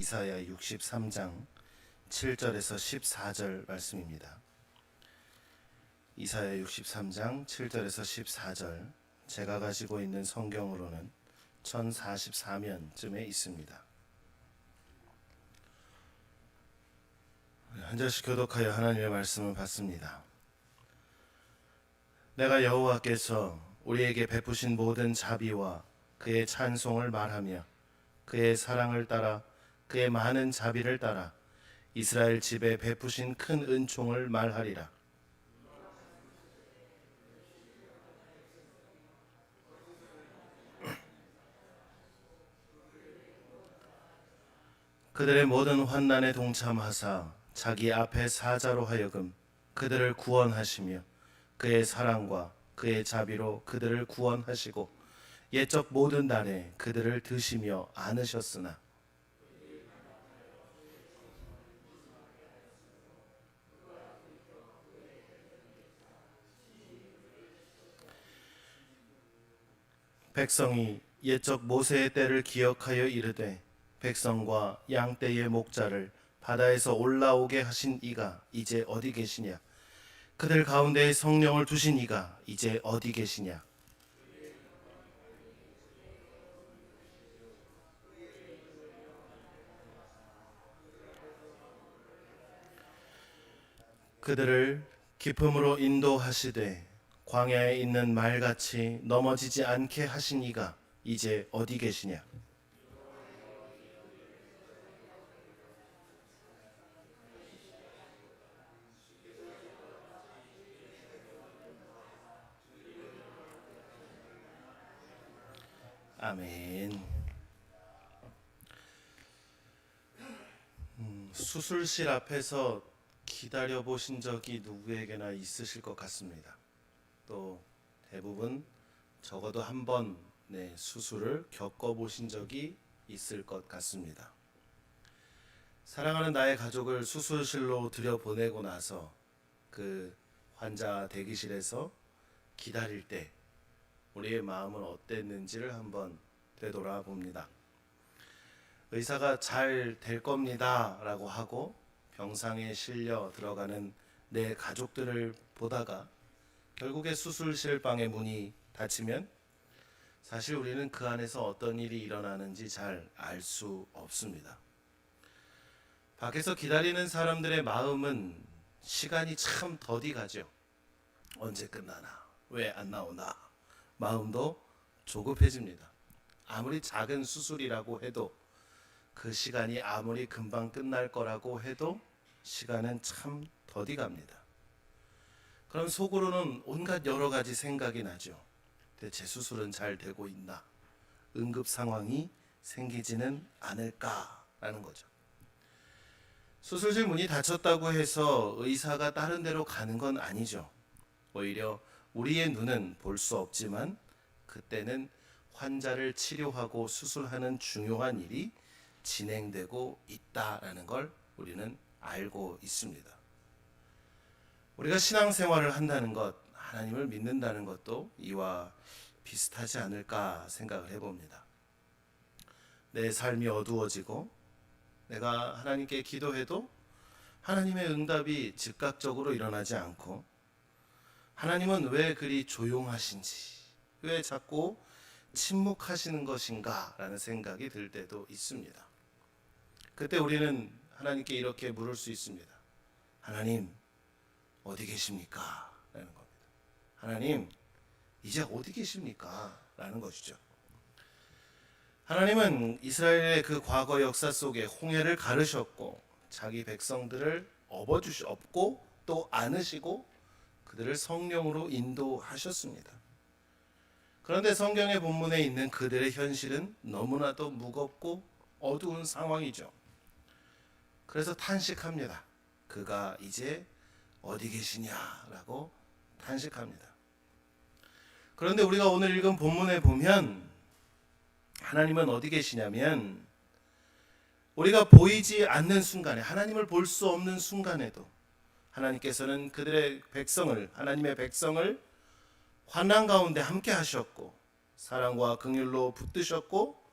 이사야 63장 7절에서 14절 말씀입니다. 이사야 63장 7절에서 14절, 제가 가지고 있는 성경으로는 1044면쯤에 있습니다. 한 절씩 교독하여 하나님의 말씀을 받습니다. 내가 여호와께서 우리에게 베푸신 모든 자비와 그의 찬송을 말하며 그의 사랑을 따라 그의 많은 자비를 따라 이스라엘 집에 베푸신 큰 은총을 말하리라. 그들의 모든 환난에 동참하사 자기 앞에 사자로 하여금 그들을 구원하시며 그의 사랑과 그의 자비로 그들을 구원하시고 옛적 모든 날에 그들을 드시며 안으셨으나 백성이 옛적 모세의 때를 기억하여 이르되 백성과 양떼의 목자를 바다에서 올라오게 하신 이가 이제 어디 계시냐? 그들 가운데에 성령을 두신 이가 이제 어디 계시냐? 그들을 기품으로 인도하시되 광야에 있는 말같이 넘어지지 않게 하신 이가 이제 어디 계시냐? 아멘. 수술실 앞에서 기다려 보신 적이 누구에게나 있으실 것 같습니다. 또 대부분 적어도 한 번 수술을 겪어 보신 적이 있을 것 같습니다. 사랑하는 나의 가족을 수술실로 들여보내고 나서 그 환자 대기실에서 기다릴 때 우리의 마음은 어땠는지를 한번 되돌아 봅니다. 의사가 잘 될 겁니다 라고 하고 병상에 실려 들어가는 내 가족들을 보다가 결국에 수술실 방의 문이 닫히면 사실 우리는 그 안에서 어떤 일이 일어나는지 잘 알 수 없습니다. 밖에서 기다리는 사람들의 마음은 시간이 참 더디 가죠. 언제 끝나나? 왜 안 나오나? 마음도 조급해집니다. 아무리 작은 수술이라고 해도 그 시간이 아무리 금방 끝날 거라고 해도 시간은 참 더디 갑니다. 그럼 속으로는 온갖 여러 가지 생각이 나죠. 대체 수술은 잘 되고 있나? 응급 상황이 생기지는 않을까라는 거죠. 수술실 문이 닫혔다고 해서 의사가 다른 데로 가는 건 아니죠. 오히려 우리의 눈은 볼 수 없지만 그때는 환자를 치료하고 수술하는 중요한 일이 진행되고 있다라는 걸 우리는 알고 있습니다. 우리가 신앙생활을 한다는 것, 하나님을 믿는다는 것도 이와 비슷하지 않을까 생각을 해봅니다. 내 삶이 어두워지고 내가 하나님께 기도해도 하나님의 응답이 즉각적으로 일어나지 않고 하나님은 왜 그리 조용하신지, 왜 자꾸 침묵하시는 것인가 라는 생각이 들 때도 있습니다. 그때 우리는 하나님께 이렇게 물을 수 있습니다. 하나님 어디 계십니까? 라는 겁니다. 하나님 이제 어디 계십니까? 라는 것이죠. 하나님은 이스라엘의 그 과거 역사 속에 홍해를 가르셨고 자기 백성들을 업고 또 안으시고 그들을 성령으로 인도하셨습니다. 그런데 성경의 본문에 있는 그들의 현실은 너무나도 무겁고 어두운 상황이죠. 그래서 탄식합니다. 그가 이제 어디 계시냐라고 탄식합니다. 그런데 우리가 오늘 읽은 본문에 보면 하나님은 어디 계시냐면 우리가 보이지 않는 순간에, 하나님을 볼 수 없는 순간에도 하나님께서는 그들의 백성을, 하나님의 백성을 환난 가운데 함께 하셨고 사랑과 긍휼로 붙드셨고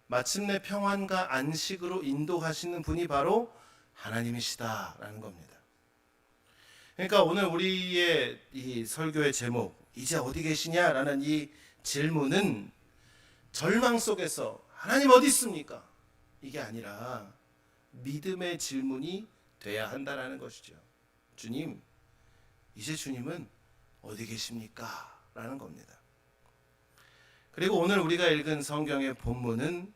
마침내 평안과 안식으로 인도하시는 분이 바로 하나님이시다라는 겁니다. 그러니까 오늘 우리의 이 설교의 제목, 이제 어디 계시냐라는 이 질문은 절망 속에서 하나님 어디 있습니까? 이게 아니라 믿음의 질문이 돼야 한다라는 것이죠. 주님, 이제 주님은 어디 계십니까? 라는 겁니다. 그리고 오늘 우리가 읽은 성경의 본문은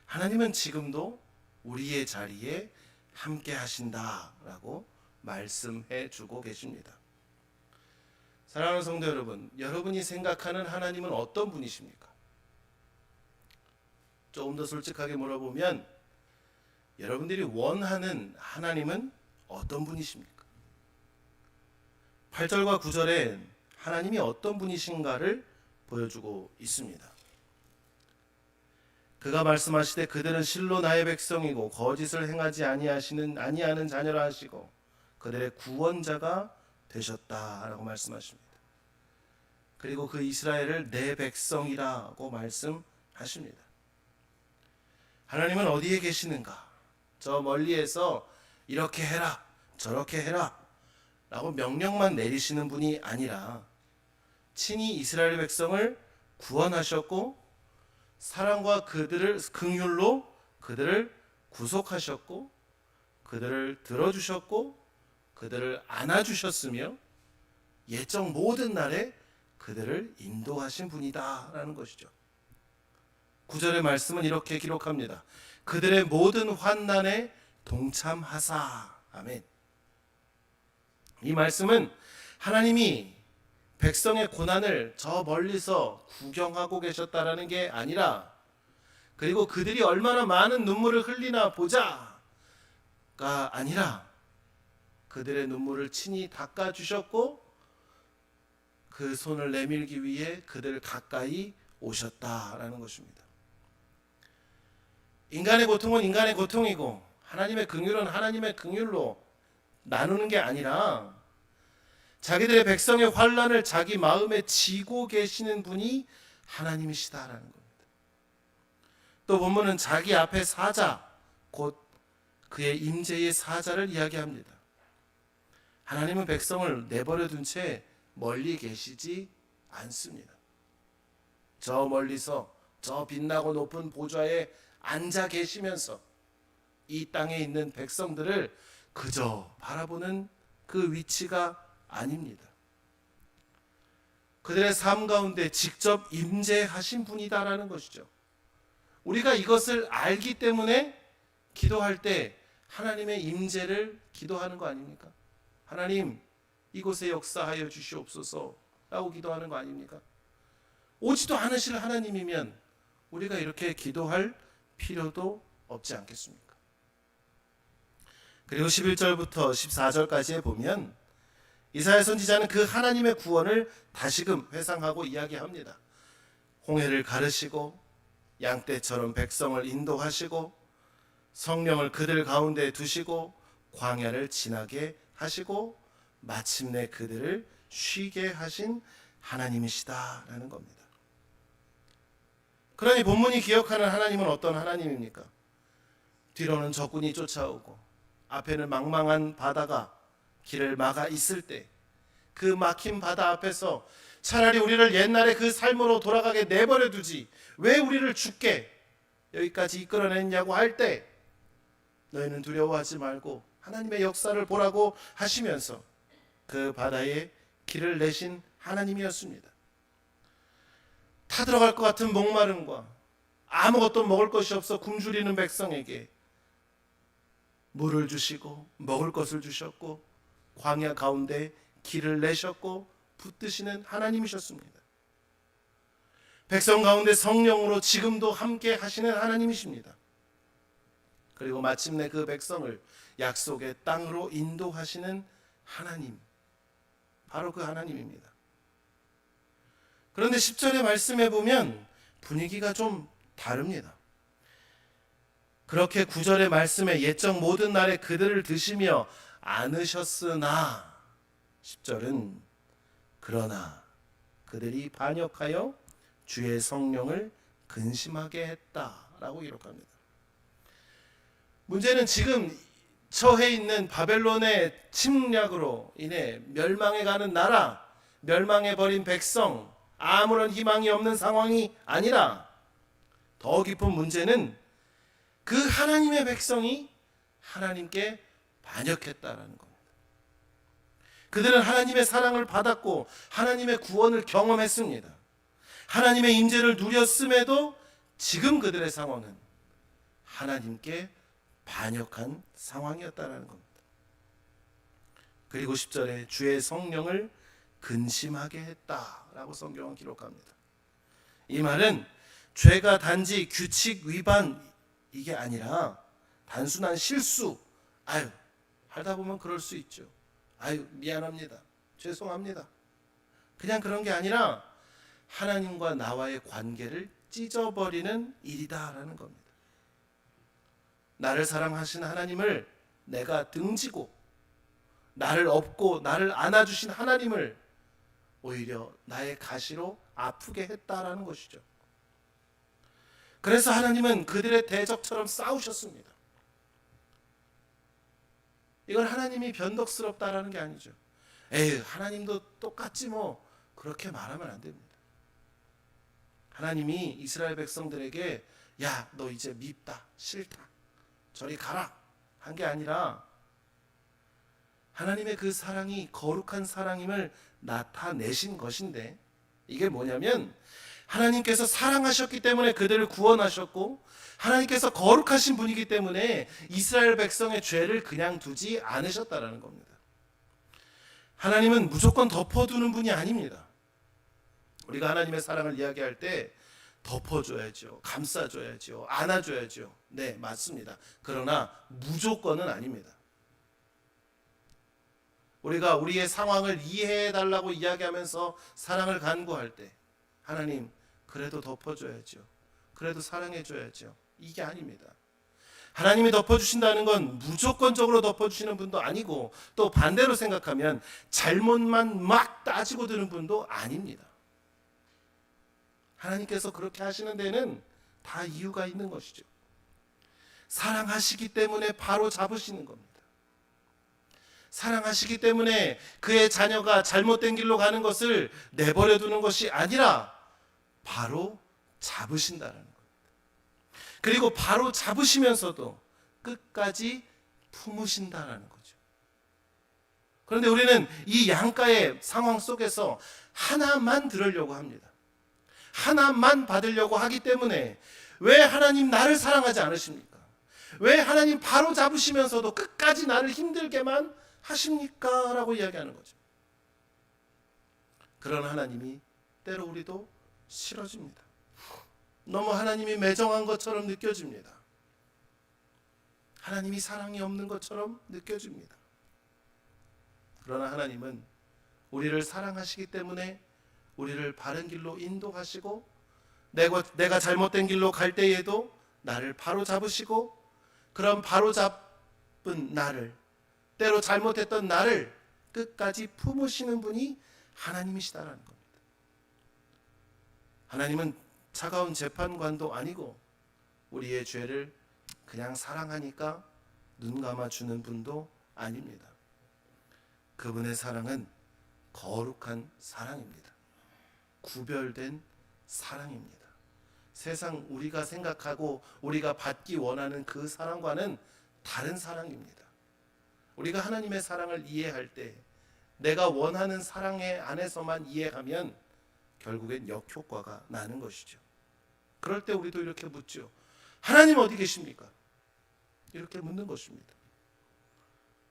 하나님은 지금도 우리의 자리에 함께 하신다라고 말씀해 주고 계십니다. 사랑하는 성도 여러분, 여러분이 생각하는 하나님은 어떤 분이십니까? 조금 더 솔직하게 물어보면 여러분들이 원하는 하나님은 어떤 분이십니까? 8절과 9절에 하나님이 어떤 분이신가를 보여주고 있습니다. 그가 말씀하시되 그들은 실로 나의 백성이고 거짓을 행하지 아니하는 자녀라 하시고 그들의 구원자가 되셨다라고 말씀하십니다. 그리고 그 이스라엘을 내 백성이라고 말씀하십니다. 하나님은 어디에 계시는가? 저 멀리에서 이렇게 해라, 저렇게 해라 라고 명령만 내리시는 분이 아니라 친히 이스라엘 백성을 구원하셨고 사랑과 그들을 긍휼로 그들을 구속하셨고 그들을 들어주셨고 그들을 안아주셨으며 예적 모든 날에 그들을 인도하신 분이다라는 것이죠. 9절의 말씀은 이렇게 기록합니다. 그들의 모든 환난에 동참하사. 아멘. 이 말씀은 하나님이 백성의 고난을 저 멀리서 구경하고 계셨다라는 게 아니라 그리고 그들이 얼마나 많은 눈물을 흘리나 보자가 아니라 그들의 눈물을 친히 닦아주셨고 그 손을 내밀기 위해 그들 가까이 오셨다라는 것입니다. 인간의 고통은 인간의 고통이고 하나님의 긍휼은 하나님의 긍휼로 나누는 게 아니라 자기들의 백성의 환난을 자기 마음에 지고 계시는 분이 하나님이시다라는 겁니다. 또 본문은 자기 앞에 사자, 곧 그의 임재의 사자를 이야기합니다. 하나님은 백성을 내버려 둔 채 멀리 계시지 않습니다. 저 멀리서 저 빛나고 높은 보좌에 앉아 계시면서 이 땅에 있는 백성들을 그저 바라보는 그 위치가 아닙니다. 그들의 삶 가운데 직접 임재하신 분이다라는 것이죠. 우리가 이것을 알기 때문에 기도할 때 하나님의 임재를 기도하는 거 아닙니까? 하나님, 이곳에 역사하여 주시옵소서 라고 기도하는 거 아닙니까? 오지도 않으실 하나님이면 우리가 이렇게 기도할 필요도 없지 않겠습니까? 그리고 11절부터 14절까지에 보면 이사야 선지자는 그 하나님의 구원을 다시금 회상하고 이야기합니다. 홍해를 가르시고 양떼처럼 백성을 인도하시고 성령을 그들 가운데 두시고 광야를 지나게 하시고 마침내 그들을 쉬게 하신 하나님이시다라는 겁니다. 그러니 본문이 기억하는 하나님은 어떤 하나님입니까? 뒤로는 적군이 쫓아오고 앞에는 망망한 바다가 길을 막아 있을 때 그 막힌 바다 앞에서 차라리 우리를 옛날에 그 삶으로 돌아가게 내버려 두지 왜 우리를 죽게 여기까지 이끌어냈냐고 할 때 너희는 두려워하지 말고 하나님의 역사를 보라고 하시면서 그 바다에 길을 내신 하나님이었습니다. 타들어갈 것 같은 목마름과 아무것도 먹을 것이 없어 굶주리는 백성에게 물을 주시고 먹을 것을 주셨고 광야 가운데 길을 내셨고 붙드시는 하나님이셨습니다. 백성 가운데 성령으로 지금도 함께 하시는 하나님이십니다. 그리고 마침내 그 백성을 약속의 땅으로 인도하시는 하나님, 바로 그 하나님입니다. 그런데 10절의 말씀에 보면 분위기가 좀 다릅니다. 그렇게 9절의 말씀에 옛적 모든 날에 그들을 드시며 안으셨으나 10절은 그러나 그들이 반역하여 주의 성령을 근심하게 했다 라고 기록합니다. 문제는 지금 처해 있는 바벨론의 침략으로 인해 멸망해가는 나라, 멸망해버린 백성, 아무런 희망이 없는 상황이 아니라 더 깊은 문제는 그 하나님의 백성이 하나님께 반역했다라는 겁니다. 그들은 하나님의 사랑을 받았고 하나님의 구원을 경험했습니다. 하나님의 임재를 누렸음에도 지금 그들의 상황은 하나님께 반역한 상황이었다라는 겁니다. 그리고 10절에 주의 성령을 근심하게 했다라고 성경은 기록합니다. 이 말은 죄가 단지 규칙 위반 이게 아니라 단순한 실수, 하다 보면 그럴 수 있죠. 미안합니다. 죄송합니다. 그냥 그런 게 아니라 하나님과 나와의 관계를 찢어버리는 일이다라는 겁니다. 나를 사랑하신 하나님을 내가 등지고 나를 업고 나를 안아주신 하나님을 오히려 나의 가시로 아프게 했다라는 것이죠. 그래서 하나님은 그들의 대적처럼 싸우셨습니다. 이건 하나님이 변덕스럽다라는 게 아니죠. 하나님도 똑같지 뭐, 그렇게 말하면 안 됩니다. 하나님이 이스라엘 백성들에게 야, 너 이제 밉다, 싫다, 저리 가라 한 게 아니라 하나님의 그 사랑이 거룩한 사랑임을 나타내신 것인데, 이게 뭐냐면 하나님께서 사랑하셨기 때문에 그들을 구원하셨고 하나님께서 거룩하신 분이기 때문에 이스라엘 백성의 죄를 그냥 두지 않으셨다라는 겁니다. 하나님은 무조건 덮어두는 분이 아닙니다. 우리가 하나님의 사랑을 이야기할 때 덮어줘야죠, 감싸줘야죠, 안아줘야죠. 네, 맞습니다. 그러나 무조건은 아닙니다. 우리가 우리의 상황을 이해해달라고 이야기하면서 사랑을 간구할 때 하나님 그래도 덮어줘야죠, 그래도 사랑해줘야죠, 이게 아닙니다. 하나님이 덮어주신다는 건 무조건적으로 덮어주시는 분도 아니고, 또 반대로 생각하면 잘못만 막 따지고 드는 분도 아닙니다. 하나님께서 그렇게 하시는 데는 다 이유가 있는 것이죠. 사랑하시기 때문에 바로 잡으시는 겁니다. 사랑하시기 때문에 그의 자녀가 잘못된 길로 가는 것을 내버려 두는 것이 아니라 바로 잡으신다는 겁니다. 그리고 바로 잡으시면서도 끝까지 품으신다는 거죠. 그런데 우리는 이 양가의 상황 속에서 하나만 들으려고 합니다. 하나만 받으려고 하기 때문에 왜 하나님 나를 사랑하지 않으십니까? 왜 하나님 바로 잡으시면서도 끝까지 나를 힘들게만 하십니까? 라고 이야기하는 거죠. 그런 하나님이 때로 우리도 싫어집니다. 너무 하나님이 매정한 것처럼 느껴집니다. 하나님이 사랑이 없는 것처럼 느껴집니다. 그러나 하나님은 우리를 사랑하시기 때문에 우리를 바른 길로 인도하시고 내가 잘못된 길로 갈 때에도 나를 바로 잡으시고, 그런 바로 잡은 나를, 때로 잘못했던 나를 끝까지 품으시는 분이 하나님이시다라는 겁니다. 하나님은 차가운 재판관도 아니고 우리의 죄를 그냥 사랑하니까 눈 감아주는 분도 아닙니다. 그분의 사랑은 거룩한 사랑입니다. 구별된 사랑입니다. 세상 우리가 생각하고 우리가 받기 원하는 그 사랑과는 다른 사랑입니다. 우리가 하나님의 사랑을 이해할 때 내가 원하는 사랑의 안에서만 이해하면 결국엔 역효과가 나는 것이죠. 그럴 때 우리도 이렇게 묻죠. 하나님 어디 계십니까? 이렇게 묻는 것입니다.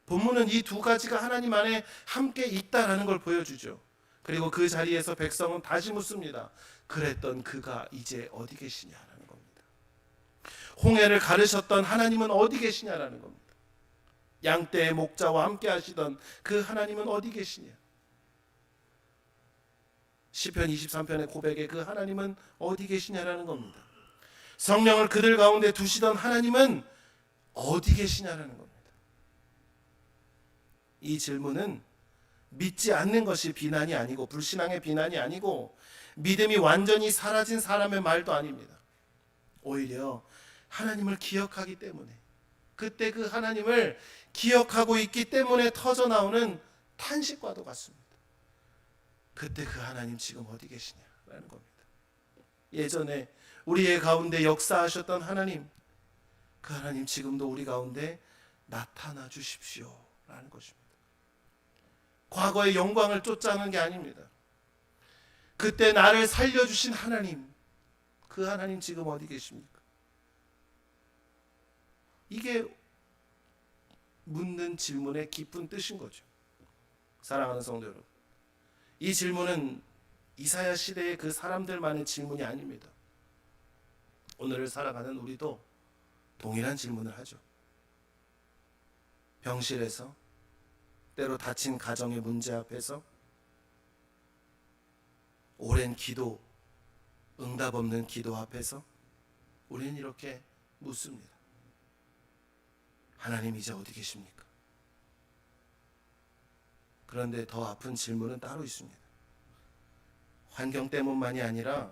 본문은 이 두 가지가 하나님 안에 함께 있다라는 걸 보여주죠. 그리고 그 자리에서 백성은 다시 묻습니다. 그랬던 그가 이제 어디 계시냐라는 겁니다. 홍해를 가르셨던 하나님은 어디 계시냐라는 겁니다. 양떼의 목자와 함께 하시던 그 하나님은 어디 계시냐. 시편 23편의 고백에 그 하나님은 어디 계시냐라는 겁니다. 성령을 그들 가운데 두시던 하나님은 어디 계시냐라는 겁니다. 이 질문은 믿지 않는 것이 비난이 아니고, 불신앙의 비난이 아니고, 믿음이 완전히 사라진 사람의 말도 아닙니다. 오히려 하나님을 기억하기 때문에, 그때 그 하나님을 기억하고 있기 때문에 터져 나오는 탄식과도 같습니다. 그때 그 하나님 지금 어디 계시냐라는 겁니다. 예전에 우리의 가운데 역사하셨던 하나님, 그 하나님 지금도 우리 가운데 나타나 주십시오라는 것입니다. 과거의 영광을 쫓아하는 게 아닙니다. 그때 나를 살려주신 하나님, 그 하나님 지금 어디 계십니까? 이게 묻는 질문의 깊은 뜻인 거죠. 사랑하는 성도 여러분, 이 질문은 이사야 시대의 그 사람들만의 질문이 아닙니다. 오늘을 살아가는 우리도 동일한 질문을 하죠. 병실에서, 때로 다친 가정의 문제 앞에서, 오랜 기도, 응답 없는 기도 앞에서 우리는 이렇게 묻습니다. 하나님 이제 어디 계십니까? 그런데 더 아픈 질문은 따로 있습니다. 환경 때문만이 아니라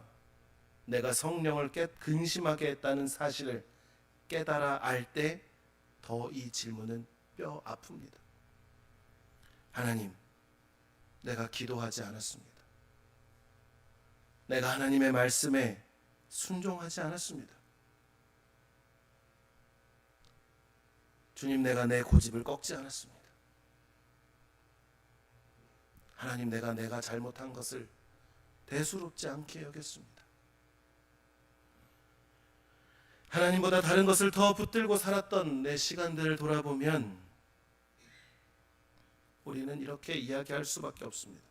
내가 성령을 근심하게 했다는 사실을 깨달아 알 때 더 이 질문은 뼈 아픕니다. 하나님, 내가 기도하지 않았습니다. 내가 하나님의 말씀에 순종하지 않았습니다. 주님, 내가 내 고집을 꺾지 않았습니다. 하나님, 내가 잘못한 것을 대수롭지 않게 여겼습니다. 하나님보다 다른 것을 더 붙들고 살았던 내 시간들을 돌아보면 우리는 이렇게 이야기할 수밖에 없습니다.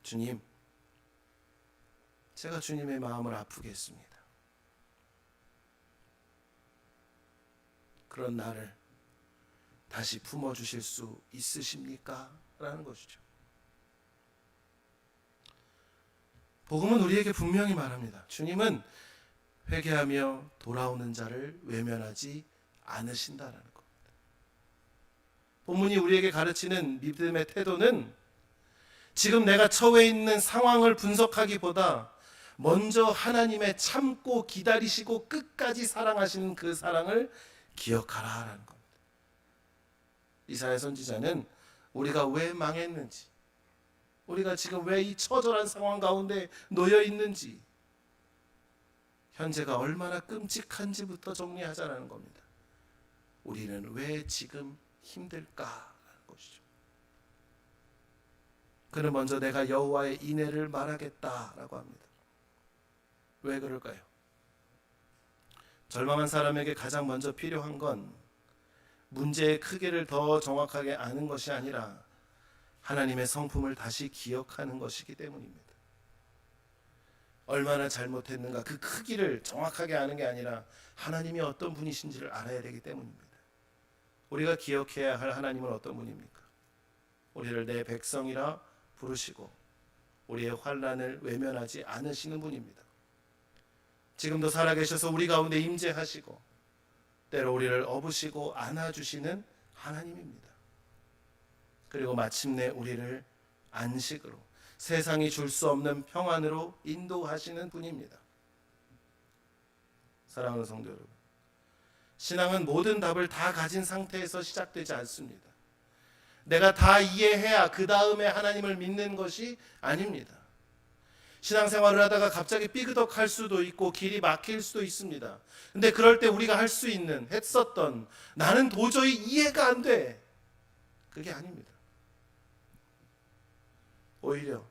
주님, 제가 주님의 마음을 아프게 했습니다. 그런 나를 다시 품어주실 수 있으십니까? 라는 것이죠. 복음은 우리에게 분명히 말합니다. 주님은 회개하며 돌아오는 자를 외면하지 않으신다라는 겁니다. 본문이 우리에게 가르치는 믿음의 태도는 지금 내가 처해 있는 상황을 분석하기보다 먼저 하나님의 참고 기다리시고 끝까지 사랑하시는 그 사랑을 기억하라라는 겁니다. 이사야 선지자는 우리가 왜 망했는지, 우리가 지금 왜 이 처절한 상황 가운데 놓여 있는지, 현재가 얼마나 끔찍한지부터 정리하자라는 겁니다. 우리는 왜 지금 힘들까라는 것이죠. 그는 먼저 내가 여호와의 인애를 말하겠다라고 합니다. 왜 그럴까요? 절망한 사람에게 가장 먼저 필요한 건 문제의 크기를 더 정확하게 아는 것이 아니라 하나님의 성품을 다시 기억하는 것이기 때문입니다. 얼마나 잘못했는가, 그 크기를 정확하게 아는 게 아니라 하나님이 어떤 분이신지를 알아야 되기 때문입니다. 우리가 기억해야 할 하나님은 어떤 분입니까? 우리를 내 백성이라 부르시고 우리의 환난을 외면하지 않으시는 분입니다. 지금도 살아계셔서 우리 가운데 임재하시고 때로 우리를 업으시고 안아주시는 하나님입니다. 그리고 마침내 우리를 안식으로, 세상이 줄 수 없는 평안으로 인도하시는 분입니다. 사랑하는 성도 여러분, 신앙은 모든 답을 다 가진 상태에서 시작되지 않습니다. 내가 다 이해해야 그 다음에 하나님을 믿는 것이 아닙니다. 신앙생활을 하다가 갑자기 삐그덕할 수도 있고 길이 막힐 수도 있습니다. 근데 그럴 때 우리가 할 수 있는, 했었던, 나는 도저히 이해가 안 돼, 그게 아닙니다. 오히려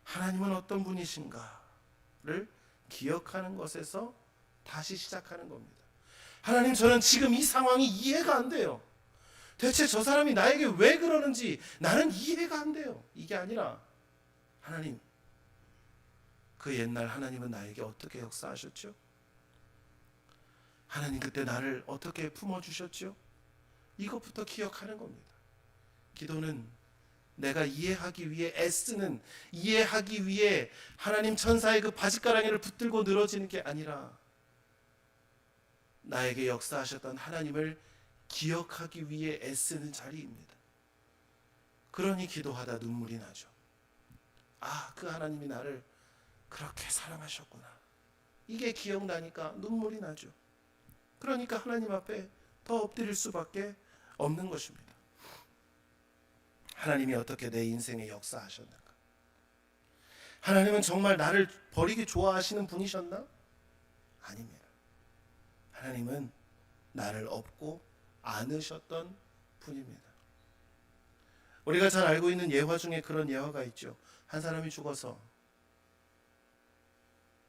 하나님은 어떤 분이신가를 기억하는 것에서 다시 시작하는 겁니다. 하나님, 저는 지금 이 상황이 이해가 안 돼요. 대체 저 사람이 나에게 왜 그러는지 나는 이해가 안 돼요. 이게 아니라 하나님, 그 옛날 하나님은 나에게 어떻게 역사하셨죠? 하나님 그때 나를 어떻게 품어주셨죠? 이것부터 기억하는 겁니다. 기도는 내가 이해하기 위해 애쓰는, 이해하기 위해 하나님 천사의 그 바짓가랑이를 붙들고 늘어지는 게 아니라 나에게 역사하셨던 하나님을 기억하기 위해 애쓰는 자리입니다. 그러니 기도하다 눈물이 나죠. 아, 그 하나님이 나를 그렇게 사랑하셨구나. 이게 기억나니까 눈물이 나죠. 그러니까 하나님 앞에 더 엎드릴 수밖에 없는 것입니다. 하나님이 어떻게 내 인생에 역사하셨는가? 하나님은 정말 나를 버리기 좋아하시는 분이셨나? 아닙니다. 하나님은 나를 업고 안으셨던 분입니다. 우리가 잘 알고 있는 예화 중에 그런 예화가 있죠. 한 사람이 죽어서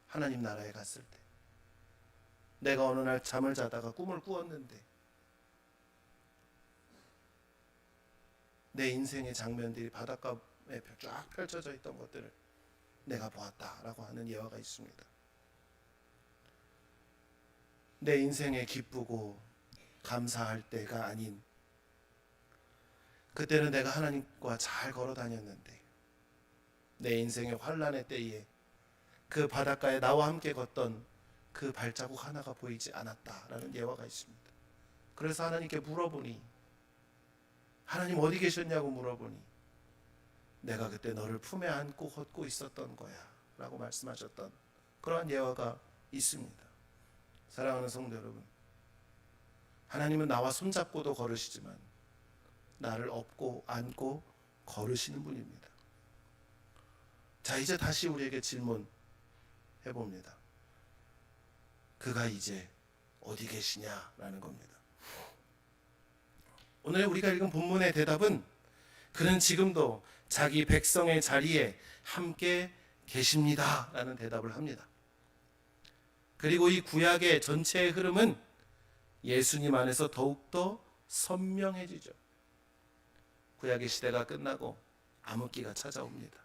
하나님 나라에 갔을 때, 내가 어느 날 잠을 자다가 꿈을 꾸었는데 내 인생의 장면들이 바닷가에 쫙 펼쳐져 있던 것들을 내가 보았다라고 하는 예화가 있습니다. 내 인생에 기쁘고 감사할 때가 아닌, 그때는 내가 하나님과 잘 걸어 다녔는데 내 인생의 환난의 때에 그 바닷가에 나와 함께 걷던 그 발자국 하나가 보이지 않았다라는 예화가 있습니다. 그래서 하나님께 물어보니, 하나님 어디 계셨냐고 물어보니, 내가 그때 너를 품에 안고 걷고 있었던 거야 라고 말씀하셨던 그러한 예화가 있습니다. 사랑하는 성도 여러분, 하나님은 나와 손잡고도 걸으시지만 나를 업고 안고 걸으시는 분입니다. 자, 이제 다시 우리에게 질문해 봅니다. 그가 이제 어디 계시냐라는 겁니다. 오늘 우리가 읽은 본문의 대답은 그는 지금도 자기 백성의 자리에 함께 계십니다 라는 대답을 합니다. 그리고 이 구약의 전체의 흐름은 예수님 안에서 더욱더 선명해지죠. 구약의 시대가 끝나고 암흑기가 찾아옵니다.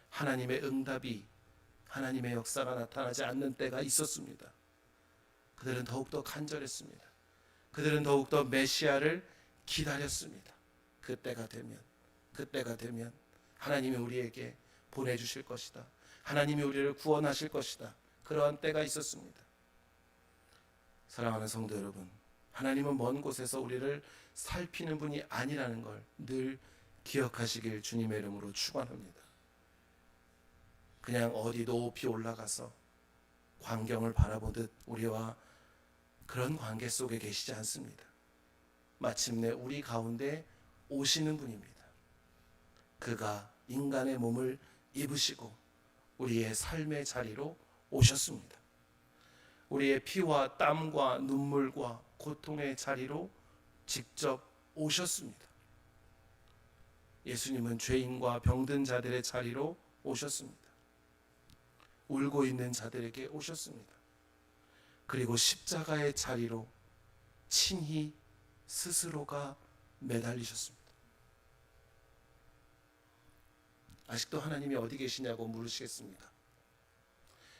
하나님의 응답이, 하나님의 역사가 나타나지 않는 때가 있었습니다. 그들은 더욱더 간절했습니다. 그들은 더욱더 메시아를 기다렸습니다. 그때가 되면 하나님이 우리에게 보내주실 것이다. 하나님이 우리를 구원하실 것이다. 그러한 때가 있었습니다. 사랑하는 성도 여러분, 하나님은 먼 곳에서 우리를 살피는 분이 아니라는 걸 늘 기억하시길 주님의 이름으로 축원합니다. 그냥 어디 높이 올라가서 광경을 바라보듯 우리와 그런 관계 속에 계시지 않습니다. 마침내 우리 가운데 오시는 분입니다. 그가 인간의 몸을 입으시고 우리의 삶의 자리로 오셨습니다. 우리의 피와 땀과 눈물과 고통의 자리로 직접 오셨습니다. 예수님은 죄인과 병든 자들의 자리로 오셨습니다. 울고 있는 자들에게 오셨습니다. 그리고 십자가의 자리로 친히 스스로가 매달리셨습니다. 아직도 하나님이 어디 계시냐고 물으시겠습니까?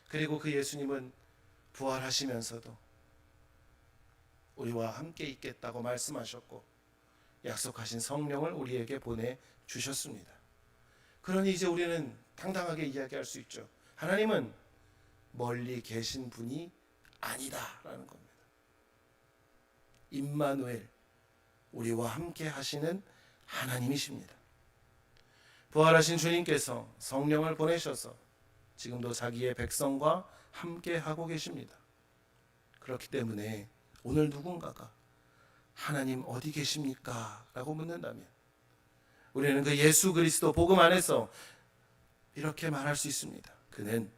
그리고 그 예수님은 부활하시면서도 우리와 함께 있겠다고 말씀하셨고 약속하신 성령을 우리에게 보내주셨습니다. 그러니 이제 우리는 당당하게 이야기할 수 있죠. 하나님은 멀리 계신 분이 아니다라는 겁니다. 임마누엘, 우리와 함께 하시는 하나님이십니다. 부활하신 주님께서 성령을 보내셔서 지금도 자기의 백성과 함께 하고 계십니다. 그렇기 때문에 오늘 누군가가 하나님 어디 계십니까? 라고 묻는다면 우리는 그 예수 그리스도 복음 안에서 이렇게 말할 수 있습니다. 그는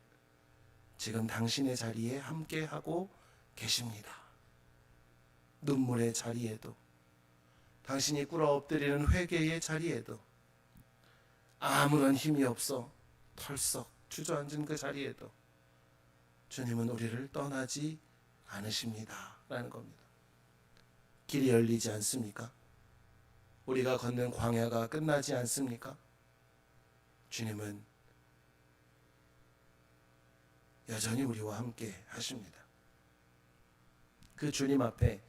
지금 당신의 자리에 함께 하고 계십니다. 눈물의 자리에도, 당신이 꿇어 엎드리는 회개의 자리에도, 아무런 힘이 없어 털썩 주저앉은 그 자리에도 주님은 우리를 떠나지 않으십니다 라는 겁니다. 길이 열리지 않습니까? 우리가 걷는 광야가 끝나지 않습니까? 주님은 여전히 우리와 함께 하십니다. 그 주님 앞에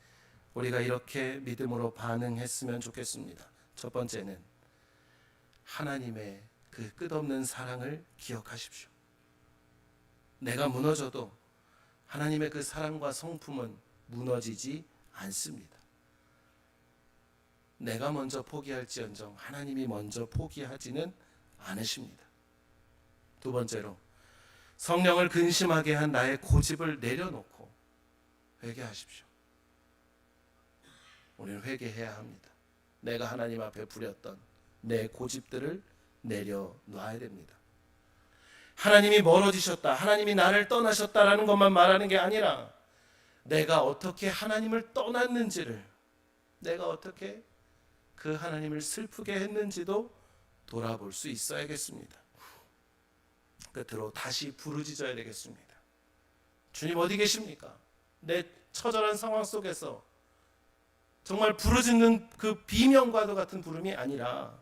우리가 이렇게 믿음으로 반응했으면 좋겠습니다. 첫 번째는 하나님의 그 끝없는 사랑을 기억하십시오. 내가 무너져도 하나님의 그 사랑과 성품은 무너지지 않습니다. 내가 먼저 포기할지언정 하나님이 먼저 포기하지는 않으십니다. 두 번째로 성령을 근심하게 한 나의 고집을 내려놓고 회개하십시오. 우리는 회개해야 합니다. 내가 하나님 앞에 부렸던 내 고집들을 내려놔야 됩니다. 하나님이 멀어지셨다, 하나님이 나를 떠나셨다라는 것만 말하는 게 아니라 내가 어떻게 하나님을 떠났는지를, 내가 어떻게 그 하나님을 슬프게 했는지도 돌아볼 수 있어야겠습니다. 끝으로 다시 부르짖어야 되겠습니다. 주님 어디 계십니까? 내 처절한 상황 속에서 정말 부르짖는 그 비명과도 같은 부름이 아니라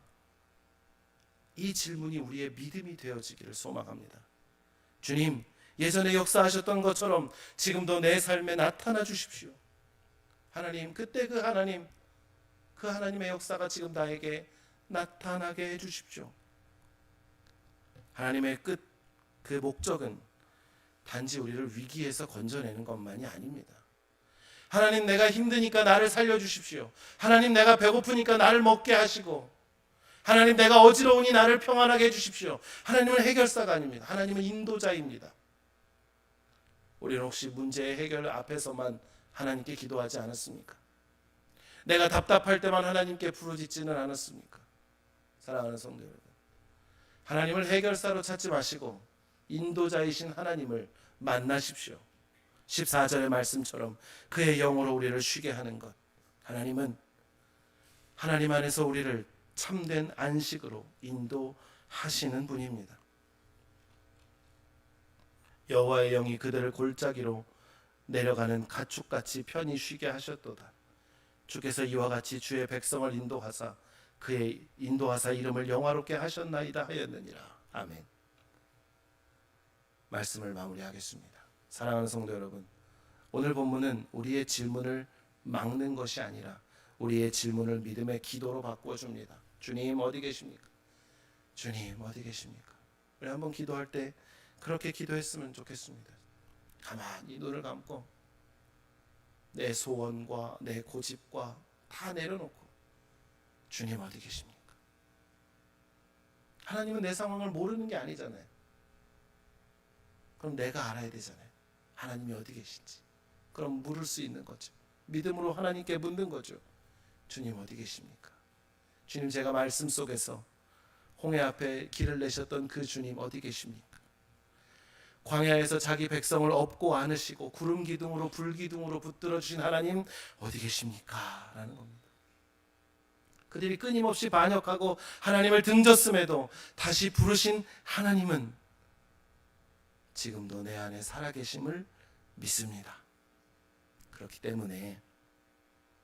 이 질문이 우리의 믿음이 되어지기를 소망합니다. 주님, 예전에 역사하셨던 것처럼 지금도 내 삶에 나타나 주십시오. 하나님, 그때 그 하나님의 역사가 지금 나에게 나타나게 해 주십시오. 하나님의 그 목적은 단지 우리를 위기에서 건져내는 것만이 아닙니다. 하나님, 내가 힘드니까 나를 살려주십시오. 하나님, 내가 배고프니까 나를 먹게 하시고, 하나님, 내가 어지러우니 나를 평안하게 해주십시오. 하나님은 해결사가 아닙니다. 하나님은 인도자입니다. 우리는 혹시 문제의 해결 앞에서만 하나님께 기도하지 않았습니까? 내가 답답할 때만 하나님께 부르짖지는 않았습니까? 사랑하는 성도 여러분, 하나님을 해결사로 찾지 마시고 인도자이신 하나님을 만나십시오. 14절의 말씀처럼 그의 영으로 우리를 쉬게 하는 것, 하나님은 하나님 안에서 우리를 참된 안식으로 인도하시는 분입니다. 여호와의 영이 그들을 골짜기로 내려가는 가축같이 편히 쉬게 하셨도다. 주께서 이와 같이 주의 백성을 인도하사 그의 인도하사 이름을 영화롭게 하셨나이다 하였느니라. 아멘. 말씀을 마무리하겠습니다. 사랑하는 성도 여러분, 오늘 본문은 우리의 질문을 막는 것이 아니라 우리의 질문을 믿음의 기도로 바꾸어줍니다. 주님 어디 계십니까? 주님 어디 계십니까? 우리 한번 기도할 때 그렇게 기도했으면 좋겠습니다. 가만히 눈을 감고 내 소원과 내 고집과 다 내려놓고 주님 어디 계십니까? 하나님은 내 상황을 모르는 게 아니잖아요. 그럼 내가 알아야 되잖아요. 하나님이 어디 계신지. 그럼 물을 수 있는 거죠. 믿음으로 하나님께 묻는 거죠. 주님 어디 계십니까? 주님, 제가 말씀 속에서 홍해 앞에 길을 내셨던 그 주님 어디 계십니까? 광야에서 자기 백성을 업고 안으시고 구름 기둥으로 불 기둥으로 붙들어 주신 하나님 어디 계십니까? 라는 겁니다. 그들이 끊임없이 반역하고 하나님을 등졌음에도 다시 부르신 하나님은 지금도 내 안에 살아계심을 믿습니다. 그렇기 때문에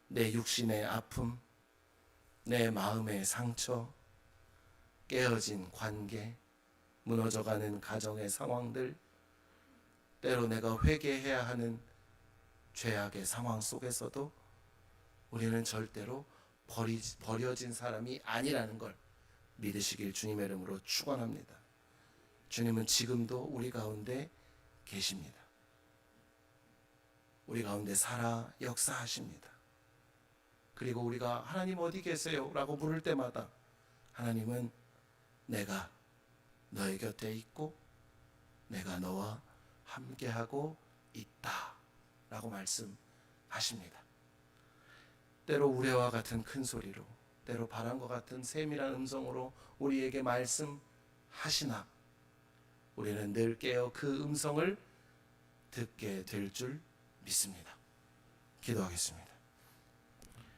내 육신의 아픔, 내 마음의 상처, 깨어진 관계, 무너져가는 가정의 상황들, 때로 내가 회개해야 하는 죄악의 상황 속에서도 우리는 절대로 버려진 사람이 아니라는 걸 믿으시길 주님의 이름으로 축원합니다. 주님은 지금도 우리 가운데 계십니다. 우리 가운데 살아 역사하십니다. 그리고 우리가 하나님 어디 계세요? 라고 물을 때마다 하나님은 내가 너의 곁에 있고 내가 너와 함께하고 있다 라고 말씀하십니다. 때로 우레와 같은 큰 소리로, 때로 바람과 같은 세밀한 음성으로 우리에게 말씀하시나 우리는 늘 깨어 그 음성을 듣게 될 줄 믿습니다. 기도하겠습니다.